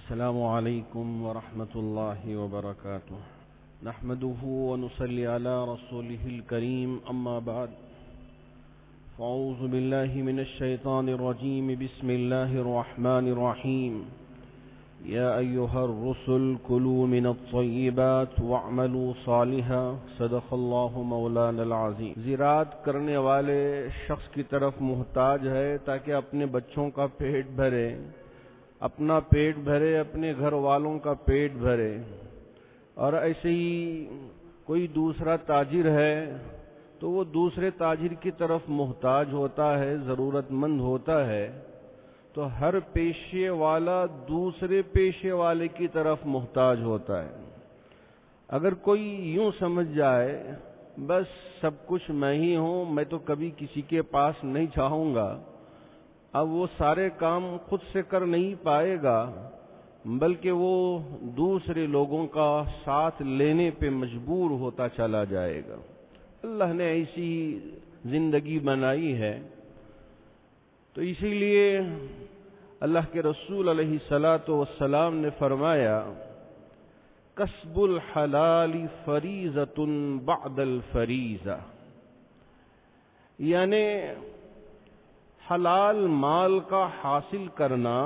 السلام علیکم ورحمۃ اللہ وبرکاتہ نحمده ونصلي على رسوله الكريم اما بعد فاعوذ بالله من الشیطان الرجیم بسم اللہ الرحمن الرحیم یا ایها الرسل كلوا من الطیبات واعملوا صالحا صدق اللہ مولانا العظیم۔ زراعت کرنے والے شخص کی طرف محتاج ہے تاکہ اپنے بچوں کا پیٹ بھرے، اپنا پیٹ بھرے، اپنے گھر والوں کا پیٹ بھرے، اور ایسے ہی کوئی دوسرا تاجر ہے تو وہ دوسرے تاجر کی طرف محتاج ہوتا ہے، ضرورت مند ہوتا ہے، تو ہر پیشے والا دوسرے پیشے والے کی طرف محتاج ہوتا ہے۔ اگر کوئی یوں سمجھ جائے بس سب کچھ میں ہی ہوں، میں تو کبھی کسی کے پاس نہیں چاہوں گا، اب وہ سارے کام خود سے کر نہیں پائے گا، بلکہ وہ دوسرے لوگوں کا ساتھ لینے پہ مجبور ہوتا چلا جائے گا۔ اللہ نے ایسی زندگی بنائی ہے، تو اسی لیے اللہ کے رسول علیہ الصلاۃ والسلام نے فرمایا کسب الحلال فریضۃ بعد الفریضہ، یعنی حلال مال کا حاصل کرنا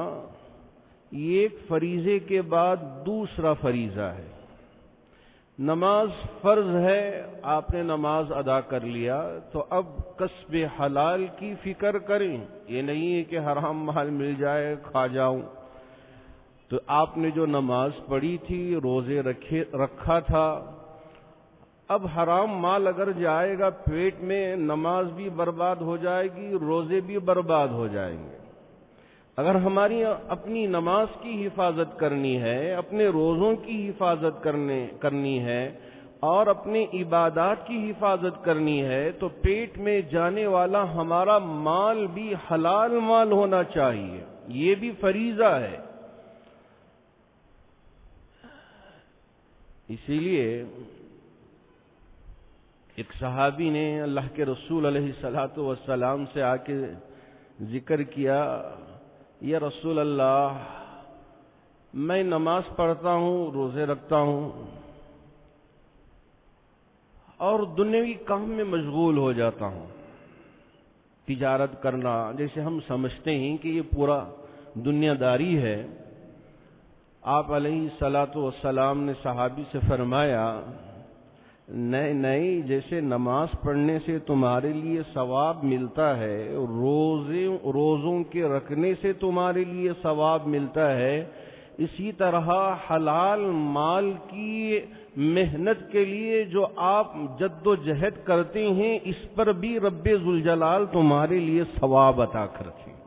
ایک فریضے کے بعد دوسرا فریضہ ہے۔ نماز فرض ہے، آپ نے نماز ادا کر لیا تو اب کسب حلال کی فکر کریں، یہ نہیں ہے کہ حرام مال مل جائے کھا جاؤں۔ تو آپ نے جو نماز پڑھی تھی، روزے رکھا تھا، اب حرام مال اگر جائے گا پیٹ میں، نماز بھی برباد ہو جائے گی، روزے بھی برباد ہو جائیں گے۔ اگر ہماری اپنی نماز کی حفاظت کرنی ہے، اپنے روزوں کی حفاظت کرنی ہے اور اپنے عبادات کی حفاظت کرنی ہے، تو پیٹ میں جانے والا ہمارا مال بھی حلال مال ہونا چاہیے، یہ بھی فریضہ ہے۔ اسی لیے ایک صحابی نے اللہ کے رسول علیہ الصلاۃ والسلام سے آ کے ذکر کیا، یا رسول اللہ، میں نماز پڑھتا ہوں، روزے رکھتا ہوں اور دنیوی کام میں مشغول ہو جاتا ہوں۔ تجارت کرنا جیسے ہم سمجھتے ہیں کہ یہ پورا دنیا داری ہے۔ آپ علیہ الصلاۃ والسلام نے صحابی سے فرمایا، نہیں، جیسے نماز پڑھنے سے تمہارے لیے ثواب ملتا ہے، روزوں کے رکھنے سے تمہارے لیے ثواب ملتا ہے، اسی طرح حلال مال کی محنت کے لیے جو آپ جد و جہد کرتے ہیں، اس پر بھی رب ذوالجلال تمہارے لیے ثواب عطا کرتے ہیں۔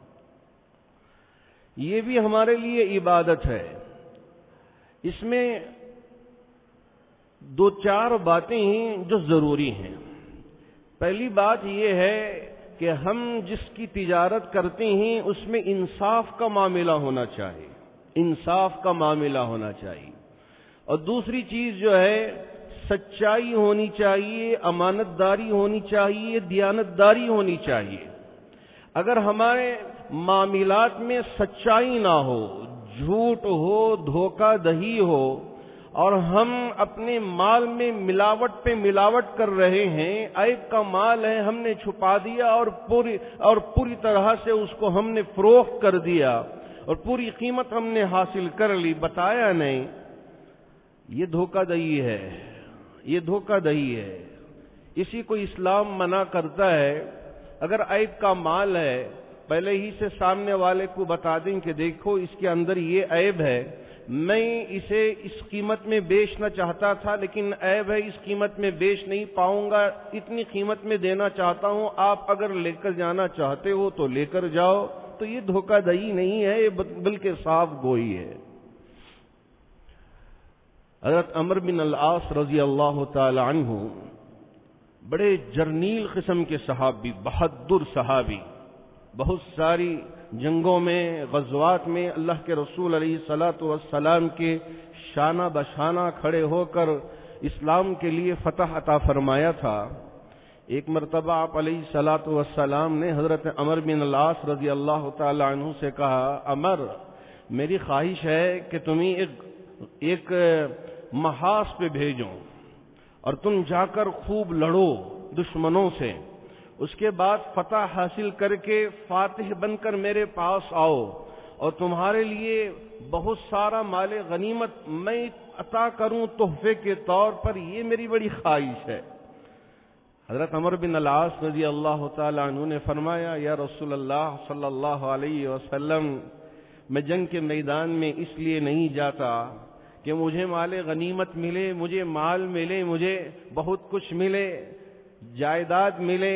یہ بھی ہمارے لیے عبادت ہے۔ اس میں دو چار باتیں ہیں جو ضروری ہیں۔ پہلی بات یہ ہے کہ ہم جس کی تجارت کرتے ہیں اس میں انصاف کا معاملہ ہونا چاہیے، انصاف کا معاملہ ہونا چاہیے۔ اور دوسری چیز جو ہے سچائی ہونی چاہیے، امانت داری ہونی چاہیے، دیانتداری ہونی چاہیے۔ اگر ہمارے معاملات میں سچائی نہ ہو، جھوٹ ہو، دھوکہ دہی ہو، اور ہم اپنے مال میں ملاوٹ پہ ملاوٹ کر رہے ہیں، عیب کا مال ہے ہم نے چھپا دیا اور پوری طرح سے اس کو ہم نے فروخت کر دیا اور پوری قیمت ہم نے حاصل کر لی، بتایا نہیں، یہ دھوکہ دہی ہے، یہ دھوکہ دہی ہے۔ اسی کو اسلام منع کرتا ہے۔ اگر عیب کا مال ہے، پہلے ہی سے سامنے والے کو بتا دیں کہ دیکھو اس کے اندر یہ عیب ہے، میں اسے اس قیمت میں بیچنا چاہتا تھا لیکن عیب ہے، اس قیمت میں بیچ نہیں پاؤں گا، اتنی قیمت میں دینا چاہتا ہوں، آپ اگر لے کر جانا چاہتے ہو تو لے کر جاؤ، تو یہ دھوکہ دہی نہیں ہے، بلکہ صاف گوئی ہے۔ حضرت عمرو بن العاص رضی اللہ تعالی عنہ بڑے جرنیل قسم کے صحابی، بہادر صحابی، بہت ساری جنگوں میں، غزوات میں اللہ کے رسول علیہ الصلاۃ والسلام کے شانہ بشانہ کھڑے ہو کر اسلام کے لیے فتح عطا فرمایا تھا۔ ایک مرتبہ آپ علیہ الصلاۃ والسلام نے حضرت عمرو بن العاص رضی اللہ تعالی عنہ سے کہا، عمر، میری خواہش ہے کہ تمہیں ایک محاذ پہ بھیجوں اور تم جا کر خوب لڑو دشمنوں سے، اس کے بعد فتح حاصل کر کے فاتح بن کر میرے پاس آؤ، اور تمہارے لیے بہت سارا مال غنیمت میں عطا کروں تحفے کے طور پر، یہ میری بڑی خواہش ہے۔ حضرت عمر بن العاص رضی اللہ تعالی عنہ نے فرمایا، یا رسول اللہ صلی اللہ علیہ وسلم، میں جنگ کے میدان میں اس لیے نہیں جاتا کہ مجھے مال غنیمت ملے، مجھے مال ملے، مجھے بہت کچھ ملے، جائیداد ملے،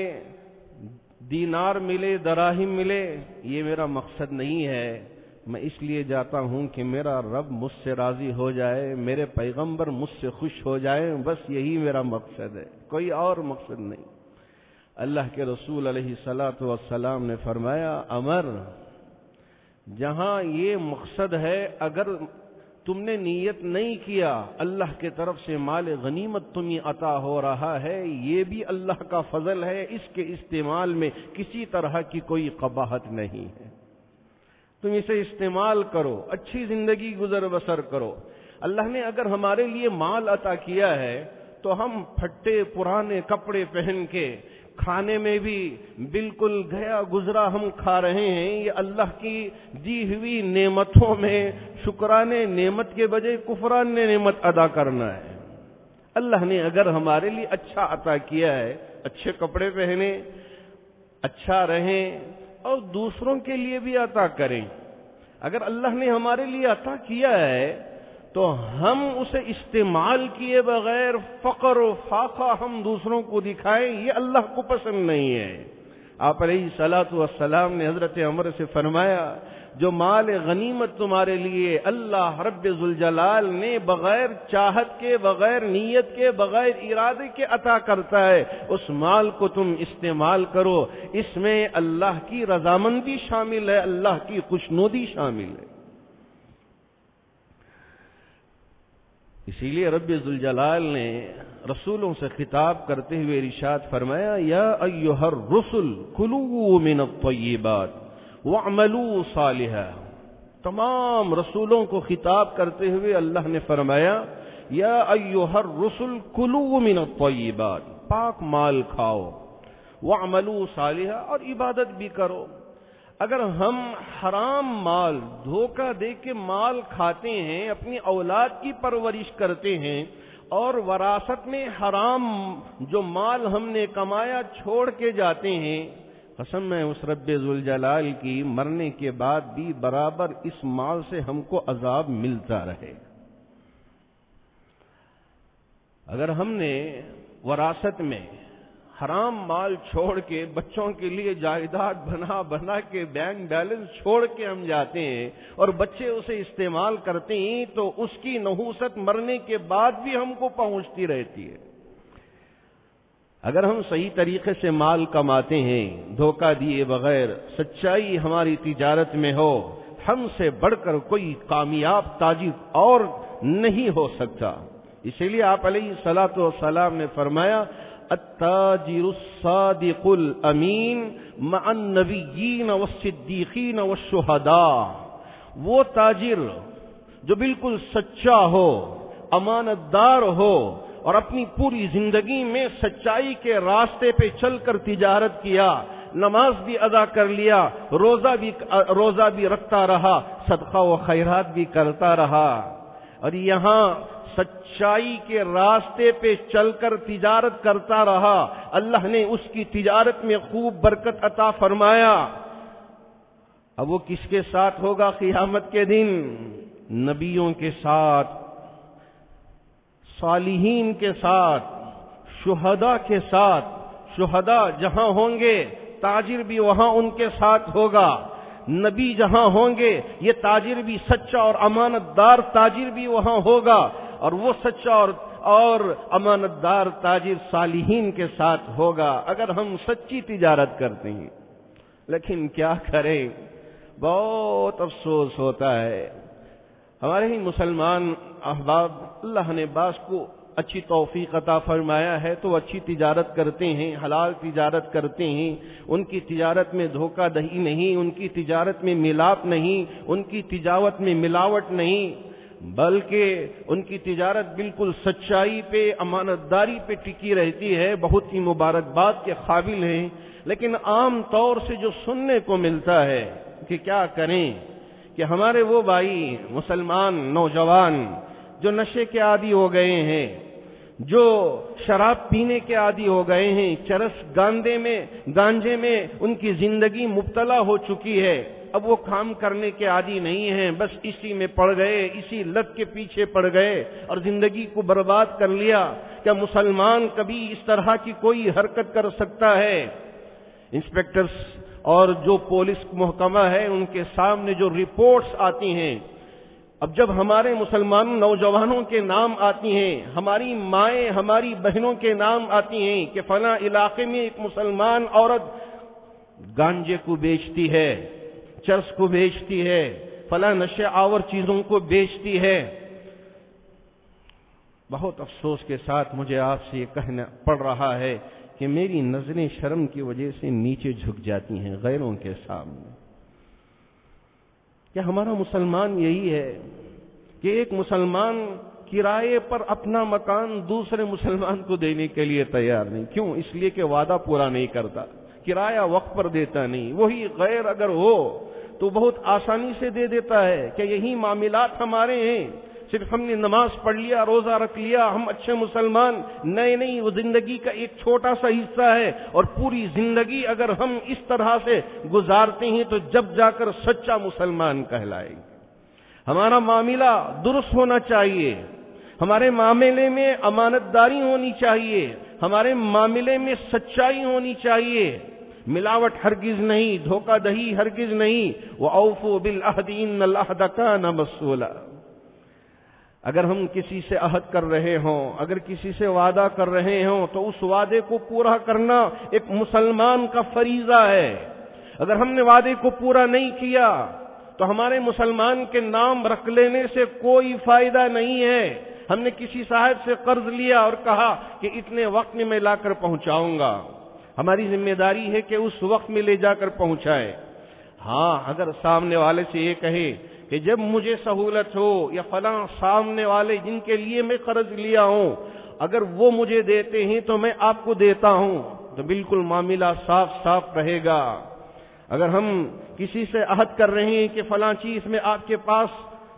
دینار ملے، دراہم ملے، یہ میرا مقصد نہیں ہے۔ میں اس لیے جاتا ہوں کہ میرا رب مجھ سے راضی ہو جائے، میرے پیغمبر مجھ سے خوش ہو جائے، بس یہی میرا مقصد ہے، کوئی اور مقصد نہیں۔ اللہ کے رسول علیہ الصلاۃ والسلام نے فرمایا، عمر، جہاں یہ مقصد ہے، اگر تم نے نیت نہیں کیا، اللہ کے طرف سے مال غنیمت تمہیں عطا ہو رہا ہے، یہ بھی اللہ کا فضل ہے، اس کے استعمال میں کسی طرح کی کوئی قباحت نہیں ہے، تم اسے استعمال کرو، اچھی زندگی گزر بسر کرو۔ اللہ نے اگر ہمارے لیے مال عطا کیا ہے تو ہم پھٹے پرانے کپڑے پہن کے، کھانے میں بھی بالکل گیا گزرا ہم کھا رہے ہیں، یہ اللہ کی دی ہوئی نعمتوں میں شکرانے نعمت کے بجائے کفران نعمت ادا کرنا ہے۔ اللہ نے اگر ہمارے لیے اچھا عطا کیا ہے، اچھے کپڑے پہنے، اچھا رہیں، اور دوسروں کے لیے بھی عطا کریں۔ اگر اللہ نے ہمارے لیے عطا کیا ہے تو ہم اسے استعمال کیے بغیر فقر و فاقہ ہم دوسروں کو دکھائیں، یہ اللہ کو پسند نہیں ہے۔ آپ علیہ الصلاۃ والسلام نے حضرت عمر سے فرمایا، جو مال غنیمت تمہارے لیے اللہ رب ذوالجلال نے بغیر چاہت کے، بغیر نیت کے، بغیر ارادے کے عطا کرتا ہے، اس مال کو تم استعمال کرو، اس میں اللہ کی رضامندی شامل ہے، اللہ کی خوشنودی شامل ہے۔ اسی لیے رب ذوالجلال نے رسولوں سے خطاب کرتے ہوئے ارشاد فرمایا، یا ایھا الرسل کلوا من الطیبات وَاعْمَلُوا صَالِحًا۔ تمام رسولوں کو خطاب کرتے ہوئے اللہ نے فرمایا، یا ایھا الرسل کلوا من الطیبات، پاک مال کھاؤ، وَاعْمَلُوا صَالِحًا، اور عبادت بھی کرو۔ اگر ہم حرام مال، دھوکہ دے کے مال کھاتے ہیں، اپنی اولاد کی پرورش کرتے ہیں، اور وراثت میں حرام جو مال ہم نے کمایا چھوڑ کے جاتے ہیں، قسم ہے اس رب ذوالجلال کی، مرنے کے بعد بھی برابر اس مال سے ہم کو عذاب ملتا رہے۔ اگر ہم نے وراثت میں حرام مال چھوڑ کے بچوں کے لیے جائیداد بنا کے بینک بیلنس چھوڑ کے ہم جاتے ہیں اور بچے اسے استعمال کرتے ہیں، تو اس کی نحوست مرنے کے بعد بھی ہم کو پہنچتی رہتی ہے۔ اگر ہم صحیح طریقے سے مال کماتے ہیں، دھوکہ دیے بغیر، سچائی ہماری تجارت میں ہو، ہم سے بڑھ کر کوئی کامیاب تاجر اور نہیں ہو سکتا۔ اسی لیے آپ علیہ الصلاۃ والسلام نے فرمایا، التاجر الصادق الامین مع النبیین والصدیقین والشہداء، وہ تاجر جو بالکل سچا ہو، امانت دار ہو، اور اپنی پوری زندگی میں سچائی کے راستے پہ چل کر تجارت کیا، نماز بھی ادا کر لیا، روزہ بھی رکھتا رہا، صدقہ و خیرات بھی کرتا رہا، اور یہاں سچائی کے راستے پہ چل کر تجارت کرتا رہا، اللہ نے اس کی تجارت میں خوب برکت عطا فرمایا۔ اب وہ کس کے ساتھ ہوگا قیامت کے دن؟ نبیوں کے ساتھ، صالحین کے ساتھ، شہداء کے ساتھ۔ شہداء جہاں ہوں گے تاجر بھی وہاں ان کے ساتھ ہوگا، نبی جہاں ہوں گے یہ تاجر بھی، سچا اور امانت دار تاجر بھی وہاں ہوگا، اور وہ سچا اور امانت دار تاجر صالحین کے ساتھ ہوگا اگر ہم سچی تجارت کرتے ہیں۔ لیکن کیا کریں، بہت افسوس ہوتا ہے، ہمارے ہی مسلمان احباب، اللہ نے بعض کو اچھی توفیق عطا فرمایا ہے تو اچھی تجارت کرتے ہیں، حلال تجارت کرتے ہیں، ان کی تجارت میں دھوکہ دہی نہیں، ان کی تجارت میں ملاپ نہیں، ان کی تجارت میں ملاوٹ نہیں، بلکہ ان کی تجارت بالکل سچائی پہ، امانت داری پہ ٹکی رہتی ہے، بہت ہی مبارکباد کے قابل ہیں۔ لیکن عام طور سے جو سننے کو ملتا ہے کہ کیا کریں کہ ہمارے وہ بھائی مسلمان نوجوان جو نشے کے عادی ہو گئے ہیں، جو شراب پینے کے عادی ہو گئے ہیں، چرس گانجے میں ان کی زندگی مبتلا ہو چکی ہے، اب وہ کام کرنے کے عادی نہیں ہیں، بس اسی میں پڑ گئے، اسی لت کے پیچھے پڑ گئے اور زندگی کو برباد کر لیا۔ کیا مسلمان کبھی اس طرح کی کوئی حرکت کر سکتا ہے؟ انسپیکٹرز اور جو پولیس محکمہ ہے ان کے سامنے جو رپورٹس آتی ہیں، اب جب ہمارے مسلمان نوجوانوں کے نام آتی ہیں، ہماری مائیں ہماری بہنوں کے نام آتی ہیں کہ فلاں علاقے میں ایک مسلمان عورت گانجے کو بیچتی ہے، چرس کو بیچتی ہے، فلاں نشے آور چیزوں کو بیچتی ہے، بہت افسوس کے ساتھ مجھے آپ سے یہ کہنا پڑ رہا ہے کہ میری نظریں شرم کی وجہ سے نیچے جھک جاتی ہیں غیروں کے سامنے۔ کہ ہمارا مسلمان یہی ہے کہ ایک مسلمان کرائے پر اپنا مکان دوسرے مسلمان کو دینے کے لیے تیار نہیں، کیوں؟ اس لیے کہ وعدہ پورا نہیں کرتا، کرایہ وقت پر دیتا نہیں، وہی غیر اگر ہو تو بہت آسانی سے دے دیتا ہے کہ یہی معاملات ہمارے ہیں، صرف ہم نے نماز پڑھ لیا، روزہ رکھ لیا، ہم اچھے مسلمان، نہیں، وہ زندگی کا ایک چھوٹا سا حصہ ہے، اور پوری زندگی اگر ہم اس طرح سے گزارتے ہیں تو جب جا کر سچا مسلمان کہلائیں گے۔ ہمارا معاملہ درست ہونا چاہیے، ہمارے معاملے میں امانت داری ہونی چاہیے، ہمارے معاملے میں سچائی ہونی چاہیے، ملاوٹ ہرگز نہیں، دھوکہ دہی ہرگز نہیں۔ وَأَوْفُوا بِالْعَهْدِ إِنَّ الْعَهْدَ كَانَ مَسْئُولًا۔ اگر ہم کسی سے عہد کر رہے ہوں، اگر کسی سے وعدہ کر رہے ہوں تو اس وعدے کو پورا کرنا ایک مسلمان کا فریضہ ہے۔ اگر ہم نے وعدے کو پورا نہیں کیا تو ہمارے مسلمان کے نام رکھ لینے سے کوئی فائدہ نہیں ہے۔ ہم نے کسی صاحب سے قرض لیا اور کہا کہ اتنے وقت میں میں لا کر پہنچاؤں گا، ہماری ذمہ داری ہے کہ اس وقت میں لے جا کر پہنچائے۔ ہاں، اگر سامنے والے سے یہ کہے کہ جب مجھے سہولت ہو، یا فلاں سامنے والے جن کے لیے میں قرض لیا ہوں اگر وہ مجھے دیتے ہیں تو میں آپ کو دیتا ہوں، تو بالکل معاملہ صاف صاف رہے گا۔ اگر ہم کسی سے عہد کر رہے ہیں کہ فلاں چیز میں آپ کے پاس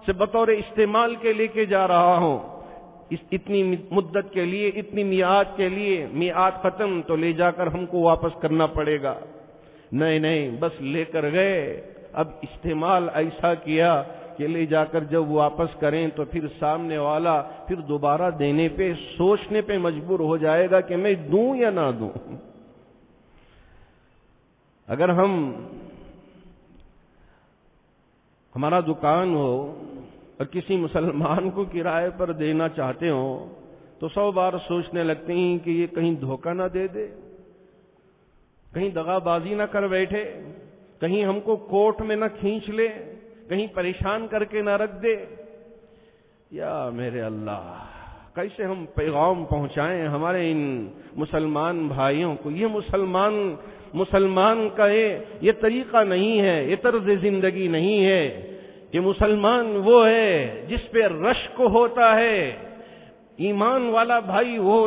سے بطور استعمال کے لے کے جا رہا ہوں، اتنی مدت کے لیے، اتنی میعاد کے لیے، میعاد ختم تو لے جا کر ہم کو واپس کرنا پڑے گا۔ نہیں، بس لے کر گئے، اب استعمال ایسا کیا کہ لے جا کر جب واپس کریں تو پھر سامنے والا پھر دوبارہ دینے پہ، سوچنے پہ مجبور ہو جائے گا کہ میں دوں یا نہ دوں۔ اگر ہمارا دکان ہو اور کسی مسلمان کو کرائے پر دینا چاہتے ہو تو 100 بار سوچنے لگتے ہیں کہ یہ کہیں دھوکہ نہ دے دے، کہیں دغا بازی نہ کر بیٹھے، کہیں ہم کو کورٹ میں نہ کھینچ لے، کہیں پریشان کر کے نہ رکھ دے۔ یا میرے اللہ، کیسے ہم پیغام پہنچائیں ہمارے ان مسلمان بھائیوں کو؟ یہ مسلمان کا یہ طریقہ نہیں ہے، یہ طرز زندگی نہیں ہے کہ مسلمان وہ ہے جس پہ رشک ہوتا ہے۔ ایمان والا بھائی وہ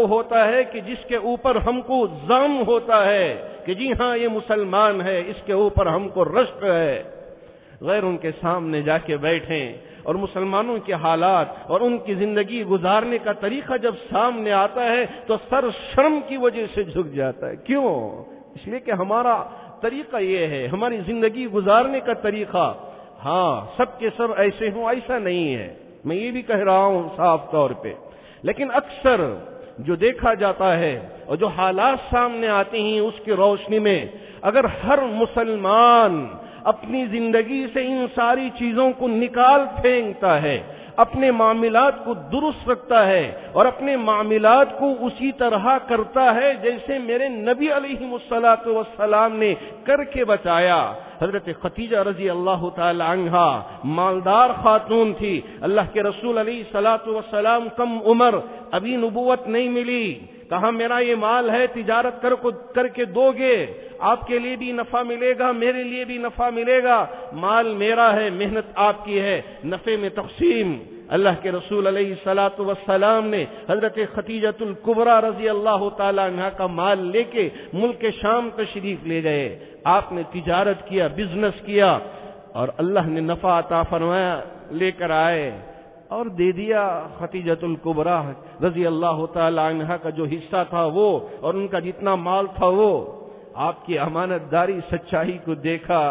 ہوتا ہے کہ جس کے اوپر ہم کو ذم ہوتا ہے کہ جی ہاں یہ مسلمان ہے، اس کے اوپر ہم کو رشک ہے۔ غیروں کے سامنے جا کے بیٹھیں اور مسلمانوں کے حالات اور ان کی زندگی گزارنے کا طریقہ جب سامنے آتا ہے تو سر شرم کی وجہ سے جھک جاتا ہے۔ کیوں؟ اس لیے کہ ہمارا طریقہ یہ ہے، ہماری زندگی گزارنے کا طریقہ۔ ہاں، سب کے سب ایسے ہوں ایسا نہیں ہے، میں یہ بھی کہہ رہا ہوں صاف طور پہ، لیکن اکثر جو دیکھا جاتا ہے اور جو حالات سامنے آتے ہیں اس کی روشنی میں اگر ہر مسلمان اپنی زندگی سے ان ساری چیزوں کو نکال پھینکتا ہے، اپنے معاملات کو درست رکھتا ہے اور اپنے معاملات کو اسی طرح کرتا ہے جیسے میرے نبی علیہ الصلوۃ والسلام نے کر کے بتایا۔ حضرت خدیجہ رضی اللہ تعالی عنہا مالدار خاتون تھی، اللہ کے رسول علیہ الصلوۃ والسلام کم عمر، ابھی نبوت نہیں ملی، کہا میرا یہ مال ہے، تجارت کر کے دو گے، آپ کے لیے بھی نفع ملے گا، میرے لیے بھی نفع ملے گا، مال میرا ہے، محنت آپ کی ہے، نفع میں تقسیم۔ اللہ کے رسول علیہ الصلوۃ والسلام نے حضرت خدیجۃ الکبریٰ رضی اللہ تعالی عنہا کا مال لے کے ملک شام تشریف لے گئے، آپ نے تجارت کیا، بزنس کیا، اور اللہ نے نفع عطا فرمایا، لے کر آئے اور دے دیا۔ خدیجۃ الکبریٰ رضی اللہ تعالی عنہا کا جو حصہ تھا وہ، اور ان کا جتنا مال تھا وہ، آپ کی امانت داری سچائی کو دیکھا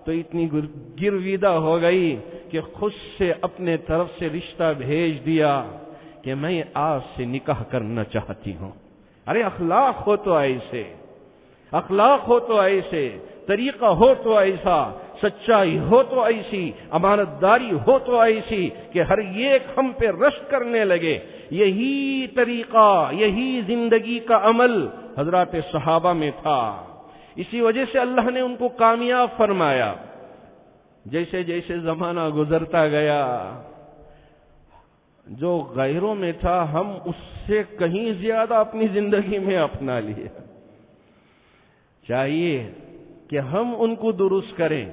تو اتنی گرویدہ ہو گئی کہ خود سے اپنے طرف سے رشتہ بھیج دیا کہ میں آج سے نکاح کرنا چاہتی ہوں۔ ارے اخلاق ہو تو ایسے، اخلاق ہو تو ایسے، طریقہ ہو تو ایسا، سچائی ہو تو ایسی، امانت داری ہو تو ایسی کہ ہر ایک ہم پہ رشک کرنے لگے۔ یہی طریقہ، یہی زندگی کا عمل حضرات صحابہ میں تھا، اسی وجہ سے اللہ نے ان کو کامیاب فرمایا۔ جیسے جیسے زمانہ گزرتا گیا، جو غیروں میں تھا ہم اس سے کہیں زیادہ اپنی زندگی میں اپنا لیا۔ چاہیے کہ ہم ان کو درست کریں،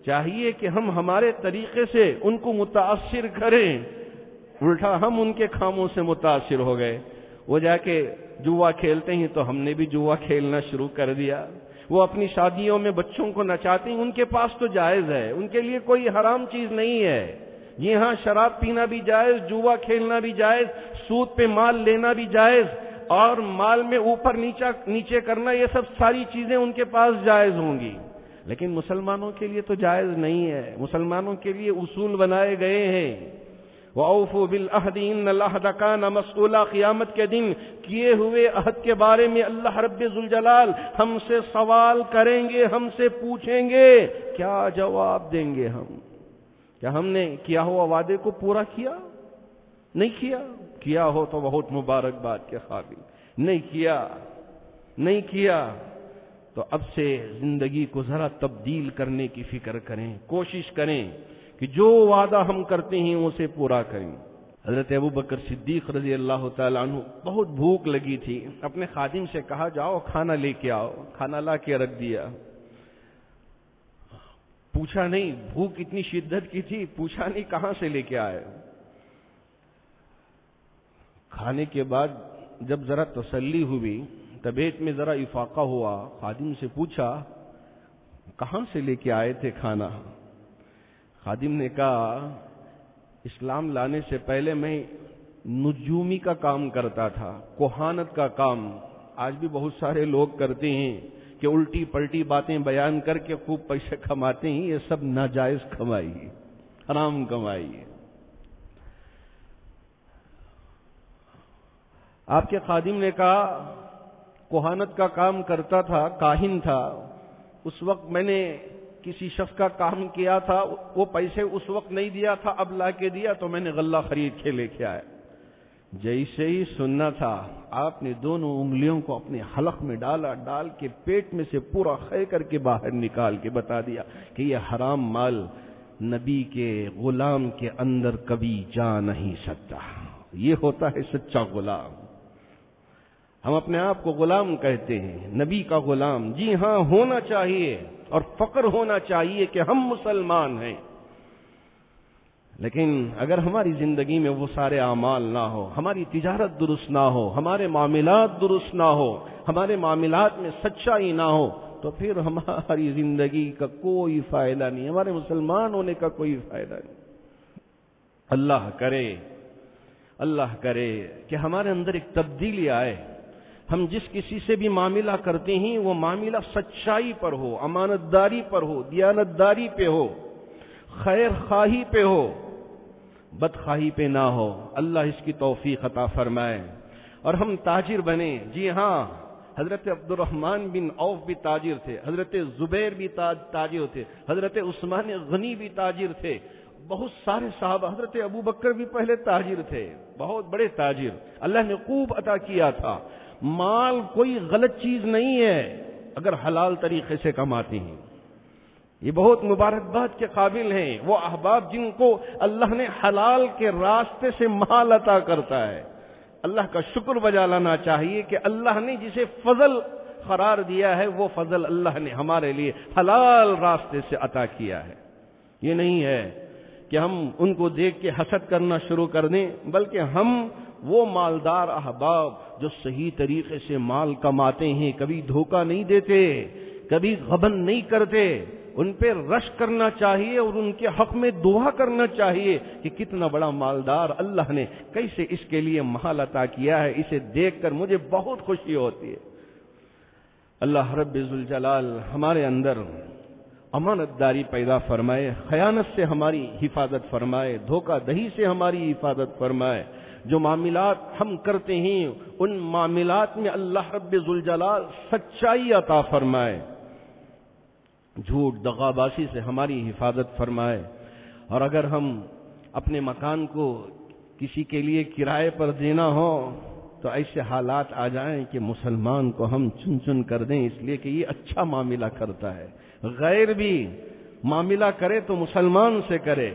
چاہیے کہ ہم ہمارے طریقے سے ان کو متاثر کریں، الٹا ہم ان کے کاموں سے متاثر ہو گئے۔ وہ جا کے جوا کھیلتے ہیں تو ہم نے بھی جوا کھیلنا شروع کر دیا۔ وہ اپنی شادیوں میں بچوں کو نچاتے ہیں، ان کے پاس تو جائز ہے، ان کے لیے کوئی حرام چیز نہیں ہے۔ جی ہاں، شراب پینا بھی جائز، جوا کھیلنا بھی جائز، سود پہ مال لینا بھی جائز، اور مال میں اوپر نیچے کرنا، یہ سب ساری چیزیں ان کے پاس جائز ہوں گی، لیکن مسلمانوں کے لیے تو جائز نہیں ہے۔ مسلمانوں کے لیے اصول بنائے گئے ہیں، وَأَوْفُوا بِالْعَهْدِ إِنَّ الْعَهْدَ كَانَ مَسْئُولًا۔ قیامت کے دن کیے ہوئے عہد کے بارے میں اللہ رب ذوالجلال ہم سے سوال کریں گے، ہم سے پوچھیں گے، کیا جواب دیں گے ہم؟ کیا ہم نے کیا ہوا وعدے کو پورا کیا؟ نہیں کیا؟ کیا ہو تو بہت مبارکباد کے قابل، نہیں کیا تو اب سے زندگی کو ذرا تبدیل کرنے کی فکر کریں، کوشش کریں کہ جو وعدہ ہم کرتے ہیں اسے پورا کریں۔ حضرت ابوبکر صدیق رضی اللہ تعالیٰ عنہ بہت بھوک لگی تھی، اپنے خادم سے کہا جاؤ کھانا لے کے آؤ، کھانا لا کے رکھ دیا۔ پوچھا نہیں، بھوک اتنی شدت کی تھی، پوچھا نہیں کہاں سے لے کے آئے۔ کھانے کے بعد جب ذرا تسلی ہوئی، طبیعت میں ذرا افاقہ ہوا، خادم سے پوچھا کہاں سے لے کے آئے تھے کھانا؟ خادم نے کہا اسلام لانے سے پہلے میں نجومی کا کام کرتا تھا، کوہانت کا کام۔ آج بھی بہت سارے لوگ کرتے ہیں کہ الٹی پلٹی باتیں بیان کر کے خوب پیسے کماتے ہیں، یہ سب ناجائز کمائی ہے، حرام کمائی ہے۔ آپ کے خادم نے کہا کوہانت کا کام کرتا تھا، کاہن تھا، اس وقت میں نے کسی شخص کا کام کیا تھا، وہ پیسے اس وقت نہیں دیا تھا، اب لا کے دیا تو میں نے غلہ خرید کے لے کے آیا۔ جیسے ہی سننا تھا آپ نے دونوں انگلیوں کو اپنے حلق میں ڈالا، ڈال کے پیٹ میں سے پورا خے کر کے باہر نکال کے بتا دیا کہ یہ حرام مال نبی کے غلام کے اندر کبھی جا نہیں سکتا۔ یہ ہوتا ہے سچا غلام۔ ہم اپنے آپ کو غلام کہتے ہیں، نبی کا غلام۔ جی ہاں، ہونا چاہیے اور فخر ہونا چاہیے کہ ہم مسلمان ہیں، لیکن اگر ہماری زندگی میں وہ سارے اعمال نہ ہو، ہماری تجارت درست نہ ہو، ہمارے معاملات درست نہ ہو، ہمارے معاملات میں سچائی نہ ہو، تو پھر ہماری زندگی کا کوئی فائدہ نہیں، ہمارے مسلمان ہونے کا کوئی فائدہ نہیں۔ اللہ کرے کہ ہمارے اندر ایک تبدیلی آئے، ہم جس کسی سے بھی معاملہ کرتے ہیں وہ معاملہ سچائی پر ہو، امانت داری پر ہو، دیانت داری پہ ہو، خیر خواہی پہ ہو، بدخواہی پہ نہ ہو۔ اللہ اس کی توفیق عطا فرمائے اور ہم تاجر بنے۔ جی ہاں، حضرت عبد الرحمن بن عوف بھی تاجر تھے، حضرت زبیر بھی تاجر تھے، حضرت عثمان غنی بھی تاجر تھے، بہت سارے صحابہ، حضرت ابو بکر بھی پہلے تاجر تھے، بہت بڑے تاجر، اللہ نے خوب عطا کیا تھا۔ مال کوئی غلط چیز نہیں ہے اگر حلال طریقے سے کماتے ہیں، یہ بہت مبارکباد کے قابل ہیں وہ احباب جن کو اللہ نے حلال کے راستے سے مال عطا کرتا ہے۔ اللہ کا شکر بجا لانا چاہیے کہ اللہ نے جسے فضل قرار دیا ہے وہ فضل اللہ نے ہمارے لیے حلال راستے سے عطا کیا ہے۔ یہ نہیں ہے کہ ہم ان کو دیکھ کے حسد کرنا شروع کر دیں، بلکہ ہم وہ مالدار احباب جو صحیح طریقے سے مال کماتے ہیں، کبھی دھوکہ نہیں دیتے، کبھی غبن نہیں کرتے، ان پہ رشک کرنا چاہیے اور ان کے حق میں دعا کرنا چاہیے کہ کتنا بڑا مالدار اللہ نے کیسے اس کے لیے مال عطا کیا ہے، اسے دیکھ کر مجھے بہت خوشی ہوتی ہے۔ اللہ رب ذوالجلال ہمارے اندر امانت داری پیدا فرمائے، خیانت سے ہماری حفاظت فرمائے، دھوکہ دہی سے ہماری حفاظت فرمائے۔ جو معاملات ہم کرتے ہیں ان معاملات میں اللہ رب ذوالجلال سچائی عطا فرمائے، جھوٹ دغا بازی سے ہماری حفاظت فرمائے۔ اور اگر ہم اپنے مکان کو کسی کے لیے کرائے پر دینا ہو تو ایسے حالات آ جائیں کہ مسلمان کو ہم چن چن کر دیں، اس لیے کہ یہ اچھا معاملہ کرتا ہے۔ غیر بھی معاملہ کرے تو مسلمان سے کرے،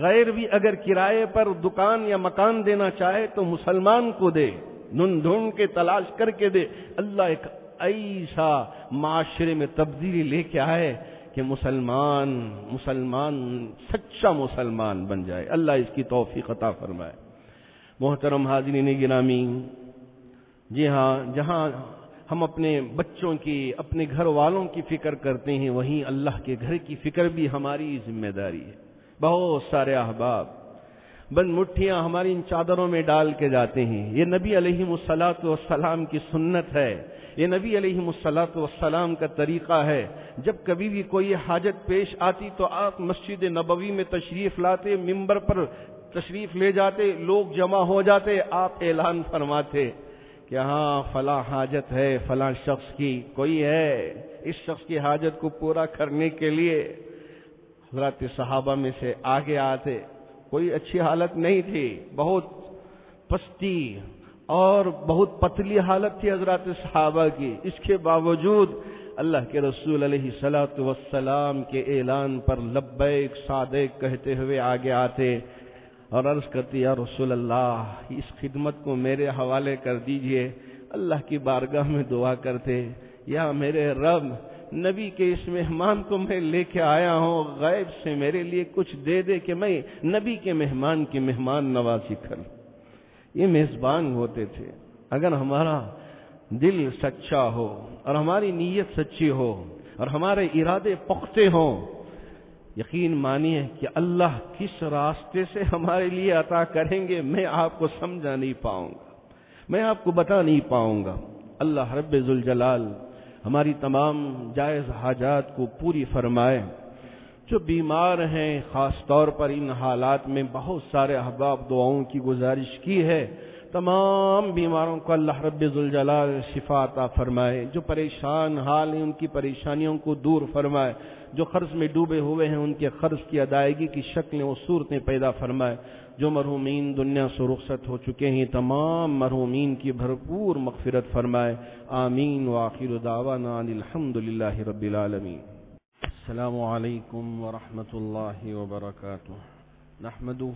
غیر بھی اگر کرائے پر دکان یا مکان دینا چاہے تو مسلمان کو دے، ڈھونڈ کے تلاش کر کے دے۔ اللہ ایک ایسا معاشرے میں تبدیلی لے کے آئے کہ مسلمان سچا مسلمان بن جائے۔ اللہ اس کی توفیق عطا فرمائے۔ محترم حاضرین گرامی، جی ہاں، جہاں ہم اپنے بچوں کی، اپنے گھر والوں کی فکر کرتے ہیں، وہیں اللہ کے گھر کی فکر بھی ہماری ذمہ داری ہے۔ بہت سارے احباب بند مٹھیاں ہماری ان چادروں میں ڈال کے جاتے ہیں۔ یہ نبی علیہ الصلوۃ والسلام کی سنت ہے، یہ نبی علیہ الصلوۃ والسلام کا طریقہ ہے۔ جب کبھی بھی کوئی حاجت پیش آتی تو آپ مسجد نبوی میں تشریف لاتے، ممبر پر تشریف لے جاتے، لوگ جمع ہو جاتے، آپ اعلان فرماتے کہ ہاں فلاں حاجت ہے، فلاں شخص کی کوئی ہے، اس شخص کی حاجت کو پورا کرنے کے لیے حضرات صحابہ میں سے آگے آتے۔ کوئی اچھی حالت نہیں تھی، بہت پستی اور بہت پتلی حالت تھی حضرات صحابہ کی، اس کے باوجود اللہ کے رسول علیہ الصلوۃ والسلام کے اعلان پر لبیک صادق کہتے ہوئے آگے آتے اور عرض کرتی یا رسول اللہ اس خدمت کو میرے حوالے کر دیجئے۔ اللہ کی بارگاہ میں دعا کرتے، یا میرے رب نبی کے اس مہمان کو میں لے کے آیا ہوں، غیب سے میرے لیے کچھ دے دے کہ میں نبی کے مہمان کی مہمان نوازی کروں۔ یہ میزبان ہوتے تھے۔ اگر ہمارا دل سچا ہو اور ہماری نیت سچی ہو اور ہمارے ارادے پختے ہوں، یقین مانیے کہ اللہ کس راستے سے ہمارے لیے عطا کریں گے میں آپ کو سمجھا نہیں پاؤں گا، میں آپ کو بتا نہیں پاؤں گا۔ اللہ رب ذوالجلال ہماری تمام جائز حاجات کو پوری فرمائے۔ جو بیمار ہیں خاص طور پر ان حالات میں بہت سارے احباب دعاؤں کی گزارش کی ہے، تمام بیماروں کو اللہ رب ذوالجلال شفا عطا فرمائے۔ جو پریشان حال ہیں ان کی پریشانیوں کو دور فرمائے، جو قرض میں ڈوبے ہوئے ہیں ان کے قرض کی ادائیگی کی شکلیں و صورتیں پیدا فرمائے۔ جو مرحومین دنیا سے رخصت ہو چکے ہیں تمام مرحومین کی بھرپور مغفرت فرمائے۔ آمین وآخر دعوانا ان الحمدللہ رب العالمین۔ السلام علیکم ورحمۃ اللہ وبرکاتہ۔ نحمدہ